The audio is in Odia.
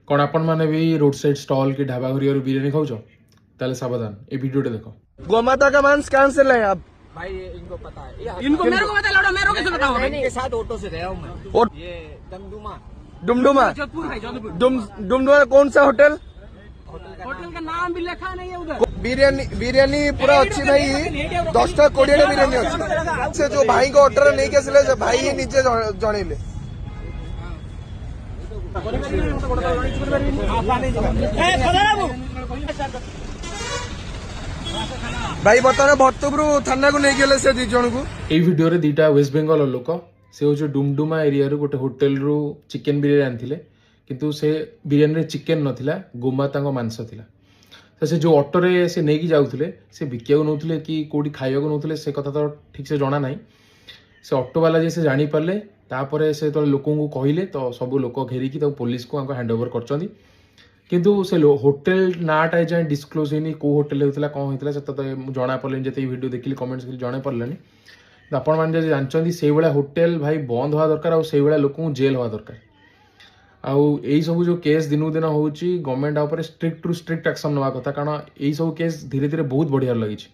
कौन आपण माने भी रोड साइड स्टॉल की ढाबा घरिया बिरयानी खाऊ ताले सावधान ये वीडियो देखो। गोमाता का मांस कहाँ से लाए आप? भाई इनको पता है, इनको मेरे को पता लौड़ा, मेरे को कैसे बताओ? इनके साथ ऑटो से गया हूँ मैं। और ये दमदुमा डुमडुमा जोधपुर है, जोधपुर। डुमडुमा कौन सा होटल? होटल का नाम भी लिखा नहीं है उधर। बिरयानी पूरा अच्छी भाई 10टा 20टा बिरयानी अच्छी से जो भाई को ऑर्डर नहीं के सिले भाई ही नीचे जणेले भाई बता भरतपुर थाना को नहीं गले से 2 जन को এই ভিডিওরে দুইটা ওয়েস্ট বেঙ্গল লোক সে হচ্ছে ডুমডুমা এরিয়ার গোটে হোটেলরু চিকেন বিরিয়ানি আনিଥିଲେ কিন্তু ସେ ବିରିୟାନୀରେ ଚିକେନ ନଥିଲା, ଗୋମାତାଙ୍କ ମାଂସ ଥିଲା। ତ ସେ ଯେଉଁ ଅଟୋରେ ସେ ନେଇକି ଯାଉଥିଲେ ସେ ବିକିବାକୁ ନେଉଥିଲେ କି କେଉଁଠି ଖାଇବାକୁ ନେଉଥିଲେ ସେ କଥା ତ ଠିକ୍ ସେ ଜଣା ନାହିଁ। ସେ ଅଟୋବାଲା ଯେ ସେ ଜାଣିପାରିଲେ, ତାପରେ ସେ ଯେତେବେଳେ ଲୋକଙ୍କୁ କହିଲେ ତ ସବୁ ଲୋକ ଘେରିକି ତାକୁ ପୋଲିସକୁ ଆଙ୍କ ହ୍ୟାଣ୍ଡ ଓଭର କରିଛନ୍ତି। କିନ୍ତୁ ସେ ହୋଟେଲ ନାଁଟା ଯାଏଁ ଡିସକ୍ଲୋଜ୍ ହେଇନି, କେଉଁ ହୋଟେଲ ହେଉଥିଲା କ'ଣ ହେଇଥିଲା ସେଟା ତ ଜଣାପଡ଼ିଲାନି। ଯେତେ ଏଇ ଭିଡ଼ିଓ ଦେଖିଲି କମେଣ୍ଟସ୍ ଦେଖିଲି ଜଣାପଡ଼ିଲାନି। ଆପଣମାନେ ଯଦି ଜାଣିଛନ୍ତି ସେଇଭଳିଆ ହୋଟେଲ ଭାଇ ବନ୍ଦ ହେବା ଦରକାର, ଆଉ ସେଇଭଳିଆ ଲୋକଙ୍କୁ ଜେଲ୍ ହେବା ଦରକାର। ଆଉ ଏଇ ସବୁ ଯେଉଁ କେସ୍ ଦିନକୁ ଦିନ ହେଉଛି ଗଭର୍ଣ୍ଣମେଣ୍ଟ ଉପରେ ଷ୍ଟ୍ରିକ୍ଟରୁ ଷ୍ଟ୍ରିକ୍ଟ ଆକ୍ସନ୍ ନେବା କଥା, କାରଣ ଏଇ ସବୁ କେସ୍ ଧୀରେ ଧୀରେ ବହୁତ ବଢ଼ିବାରେ ଲାଗିଛି।